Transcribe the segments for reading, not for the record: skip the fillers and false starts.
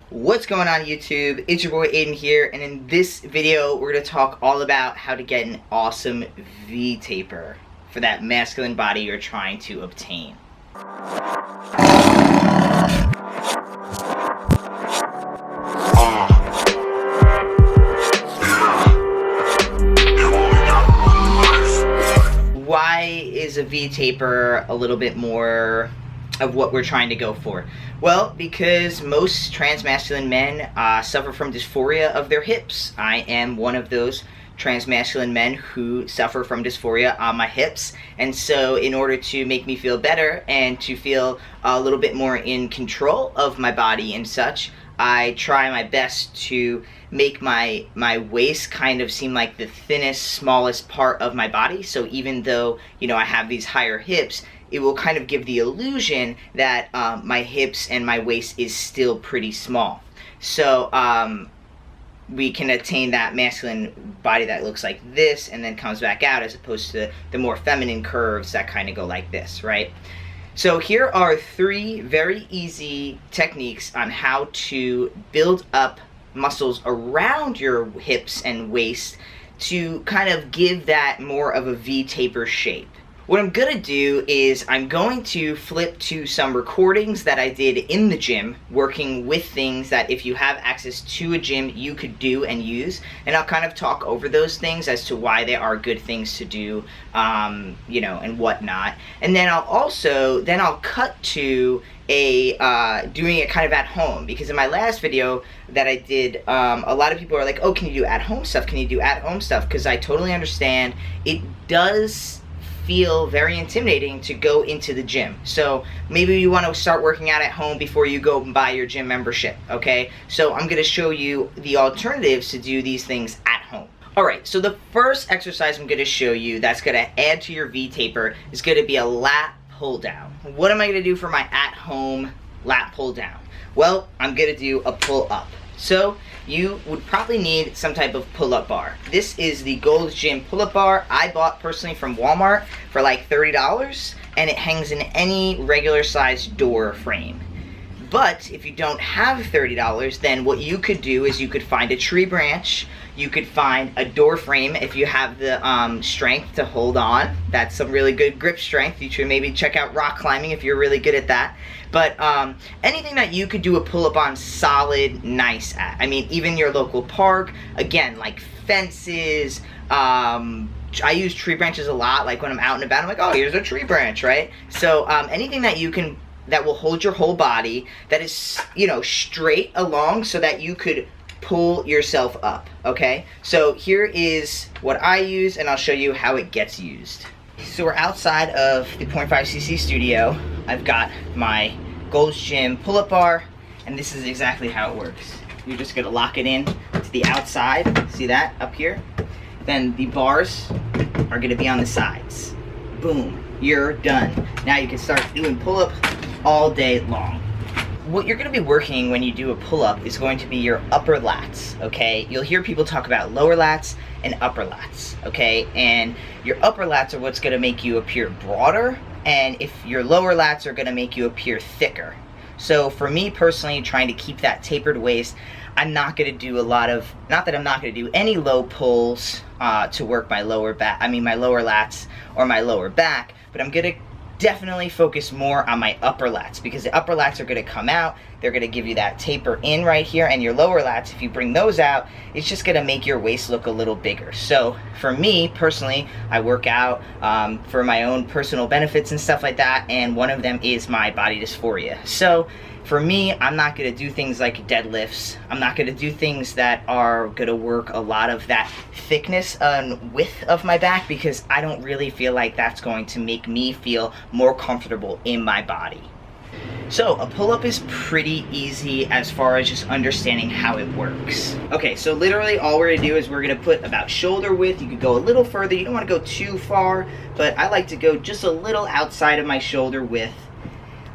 What's going on YouTube? It's your boy Aiden here, and in this video we're going to talk all about how to get an awesome V-taper for that masculine body you're trying to obtain. Why is a V-taper a little bit more of what we're trying to go for? Well, because most transmasculine men suffer from dysphoria of their hips. I am one of those transmasculine men who suffer from dysphoria on my hips, and so in order to make me feel better and to feel a little bit more in control of my body and such, I try my best to make my waist kind of seem like the thinnest, smallest part of my body. So even though, you know, I have these higher hips, it will kind of give the illusion that my hips and my waist is still pretty small. So we can attain that masculine body that looks like this and then comes back out, as opposed to the more feminine curves that kind of go like this, right? So here are 3 very easy techniques on how to build up muscles around your hips and waist to kind of give that more of a V-taper shape. What I'm going to do is I'm going to flip to some recordings that I did in the gym, working with things that if you have access to a gym, you could do and use. And I'll kind of talk over those things as to why they are good things to do, you know, and whatnot. And then I'll cut to doing it kind of at home, because in my last video that I did, a lot of people are like, oh, can you do at-home stuff? Can you do at-home stuff? Because I totally understand. It does feel very intimidating to go into the gym. So maybe you want to start working out at home before you go and buy your gym membership, okay? So I'm going to show you the alternatives to do these things at home. Alright, so the first exercise I'm going to show you that's going to add to your V-taper is going to be a lat pull-down. What am I going to do for my at-home lat pull-down? Well, I'm going to do a pull-up. So you would probably need some type of pull-up bar. This is the Gold's Gym pull-up bar I bought personally from Walmart for like $30, and it hangs in any regular size door frame. But if you don't have $30, then what you could do is you could find a tree branch, you could find a door frame if you have the strength to hold on. That's some really good grip strength. You should maybe check out rock climbing if you're really good at that. But anything that you could do a pull-up on solid, nice at. I mean, even your local park, again, like fences. I use tree branches a lot, like when I'm out and about, I'm like, oh, here's a tree branch, right? So anything that you can, that will hold your whole body, that is, you know, straight along so that you could pull yourself up, okay? So here is what I use, and I'll show you how it gets used. So we're outside of the 0.5cc studio. I've got my Gold's Gym pull-up bar, and this is exactly how it works. You're just gonna lock it in to the outside, see that up here? Then the bars are gonna be on the sides. Boom, you're done. Now you can start doing pull-up all day long. What you're going to be working when you do a pull-up is going to be your upper lats, okay? You'll hear people talk about lower lats and upper lats, okay? And your upper lats are what's going to make you appear broader, and if your lower lats are going to make you appear thicker. So for me personally, trying to keep that tapered waist, I'm not going to do a lot of, not that I'm not going to do any low pulls to work my lower back, my lower lats or my lower back, but I'm going to definitely focus more on my upper lats, because the upper lats are going to come out, they're going to give you that taper in right here, and your lower lats, if you bring those out, it's just going to make your waist look a little bigger. So for me personally, I work out for my own personal benefits and stuff like that, and one of them is my body dysphoria. So for me, I'm not going to do things like deadlifts. I'm not going to do things that are going to work a lot of that thickness and width of my back, because I don't really feel like that's going to make me feel more comfortable in my body. So a pull-up is pretty easy as far as just understanding how it works. Okay, so literally all we're going to do is we're going to put about shoulder width. You could go a little further. You don't want to go too far, but I like to go just a little outside of my shoulder width.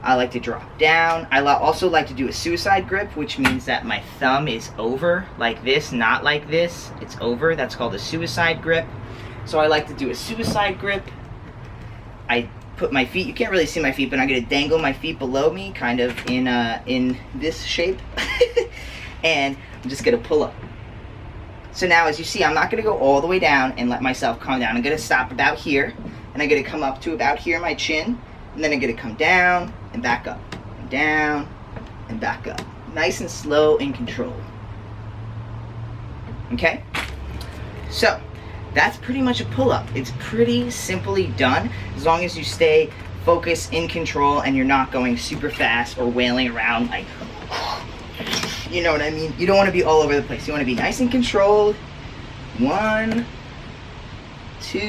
I like to drop down. I also like to do a suicide grip, which means that my thumb is over like this, not like this. It's over. That's called a suicide grip. So I like to do a suicide grip. I put my feet, you can't really see my feet, but I'm going to dangle my feet below me, kind of in this shape. and I'm just gonna pull up. So now, as you see, I'm not gonna go all the way down and let myself come down. I'm gonna stop about here, and I'm gonna come up to about here, my chin, and then I'm gonna come down and back up, and down and back up. Nice and slow and controlled. Okay? So, that's pretty much a pull-up. It's pretty simply done, as long as you stay focused, in control, and you're not going super fast or wailing around like, you know what I mean? You don't want to be all over the place. You want to be nice and controlled. 1, 2,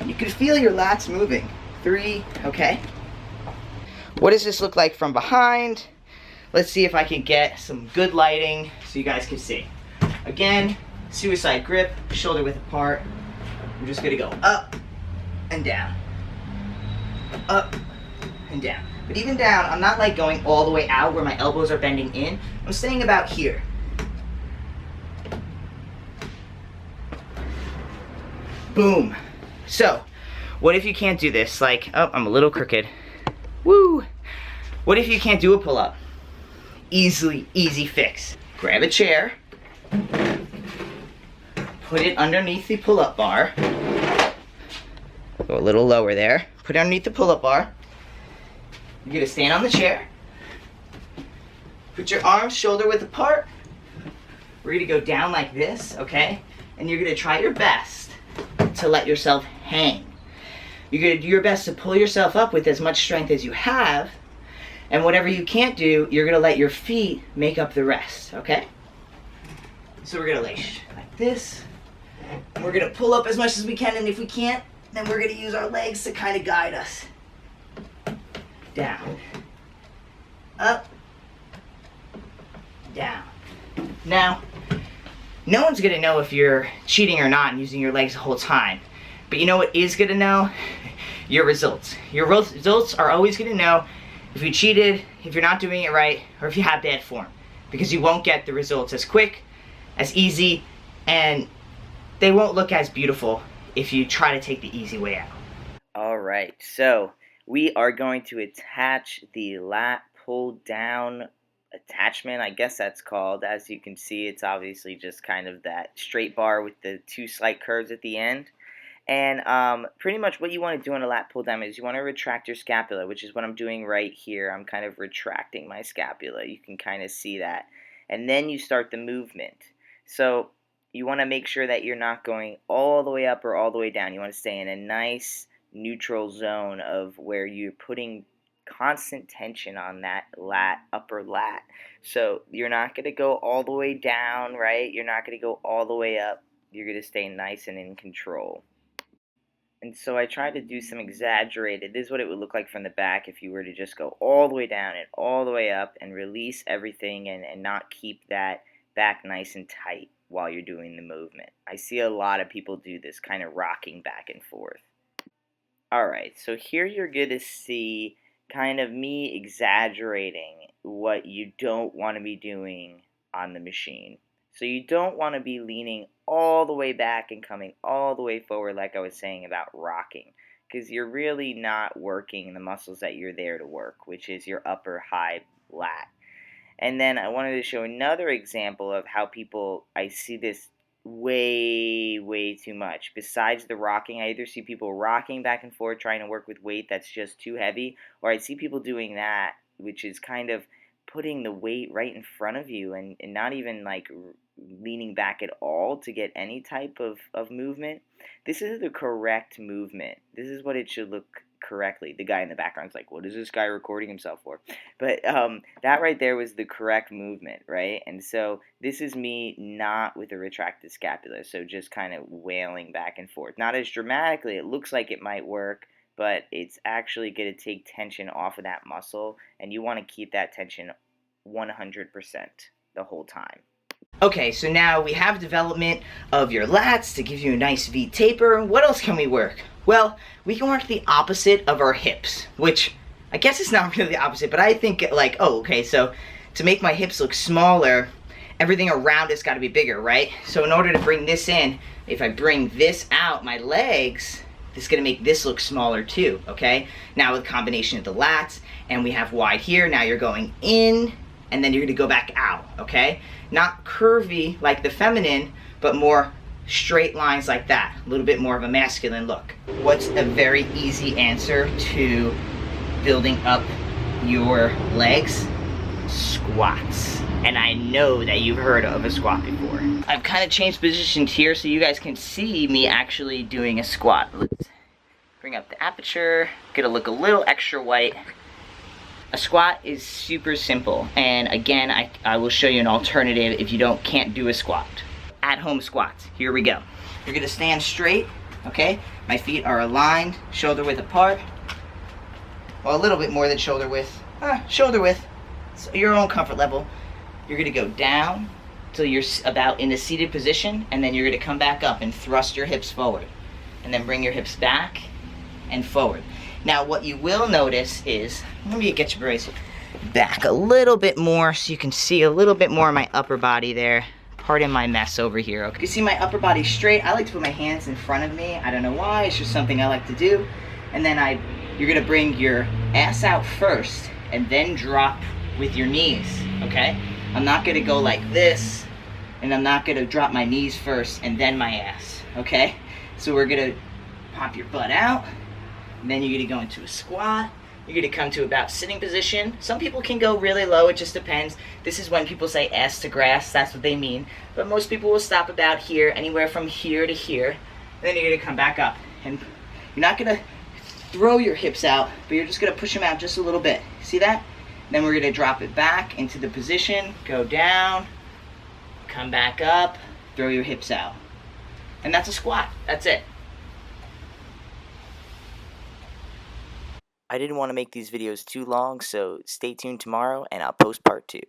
you can feel your lats moving. 3, okay? What does this look like from behind? Let's see if I can get some good lighting so you guys can see. Again, suicide grip, shoulder width apart. I'm just gonna go up and down. Up and down. But even down, I'm not like going all the way out where my elbows are bending in. I'm staying about here. Boom. So, what if you can't do this? Like, oh, I'm a little crooked. Woo! What if you can't do a pull-up? Easy fix. Grab a chair, put it underneath the pull-up bar. Go a little lower there. Put it underneath the pull-up bar. You're gonna stand on the chair. Put your arms shoulder width apart. We're gonna go down like this, okay? And you're gonna try your best to let yourself hang. You're gonna do your best to pull yourself up with as much strength as you have. And whatever you can't do, you're gonna let your feet make up the rest, okay? So we're gonna lay like this. And we're gonna pull up as much as we can, and if we can't, then we're gonna use our legs to kind of guide us. Down. Up. Down. Now, no one's gonna know if you're cheating or not and using your legs the whole time. But you know what is gonna know? Your results. Your results are always gonna know if you cheated, if you're not doing it right, or if you have bad form. Because you won't get the results as quick, as easy, and they won't look as beautiful if you try to take the easy way out. Alright, so we are going to attach the lat pull down attachment, I guess that's called. As you can see, it's obviously just kind of that straight bar with the 2 slight curves at the end. And pretty much what you want to do on a lat pull down is you want to retract your scapula, which is what I'm doing right here. I'm kind of retracting my scapula. You can kind of see that. And then you start the movement. So you want to make sure that you're not going all the way up or all the way down. You want to stay in a nice neutral zone of where you're putting constant tension on that lat, upper lat. So you're not going to go all the way down, right? You're not going to go all the way up. You're going to stay nice and in control. And so I tried to do some exaggerated. This is what it would look like from the back if you were to just go all the way down and all the way up and release everything and not keep that back nice and tight while you're doing the movement. I see a lot of people do this, kind of rocking back and forth. Alright, so here you're going to see kind of me exaggerating what you don't want to be doing on the machine. So you don't want to be leaning all the way back and coming all the way forward like I was saying about rocking, because you're really not working the muscles that you're there to work, which is your upper high lat. And then I wanted to show another example of how people, I see this way too much. Besides the rocking, I either see people rocking back and forth trying to work with weight that's just too heavy, or I see people doing that, which is kind of putting the weight right in front of you and not even like leaning back at all to get any type of movement. This is the correct movement. This is what it should look correctly. The guy in the background's like, what is this guy recording himself for? But that right there was the correct movement, right? And so this is me not with a retracted scapula, so just kind of wailing back and forth. Not as dramatically. It looks like it might work, but it's actually going to take tension off of that muscle, and you want to keep that tension 100% the whole time. Okay, so now we have development of your lats to give you a nice V taper. What else can we work? Well, we can work the opposite of our hips, which I guess it's not really the opposite, but I think like, oh, okay, so to make my hips look smaller, everything around it's got to be bigger, right? So in order to bring this in, if I bring this out, my legs, this is going to make this look smaller too, okay? Now with a combination of the lats, and we have wide here, now you're going in and then you're gonna go back out, okay? Not curvy like the feminine, but more straight lines like that. A little bit more of a masculine look. What's a very easy answer to building up your legs? Squats. And I know that you've heard of a squat before. I've kind of changed positions here so you guys can see me actually doing a squat. Let's bring up the aperture, get to look a little extra white. A squat is super simple, and again, I will show you an alternative if you can't do a squat. At-home squats, here we go. You're gonna stand straight, okay? My feet are aligned, shoulder width apart. Well, a little bit more than shoulder width. Shoulder width, so your own comfort level. You're gonna go down till you're about in a seated position, and then you're gonna come back up and thrust your hips forward. And then bring your hips back and forward. Now what you will notice is, let me get your brace back a little bit more so you can see a little bit more of my upper body there. Pardon my mess over here. Okay. You can see my upper body straight. I like to put my hands in front of me. I don't know why, it's just something I like to do. And then you're gonna bring your ass out first and then drop with your knees, okay? I'm not gonna go like this, and I'm not gonna drop my knees first and then my ass, okay? So we're gonna pop your butt out, and then you're gonna go into a squat. You're gonna come to about sitting position. Some people can go really low, it just depends. This is when people say ass to grass, that's what they mean. But most people will stop about here, anywhere from here to here. And then you're gonna come back up. And you're not gonna throw your hips out, but you're just gonna push them out just a little bit. See that? Then we're gonna drop it back into the position, go down, come back up, throw your hips out. And that's a squat, that's it. I didn't want to make these videos too long, so stay tuned tomorrow and I'll post part 2.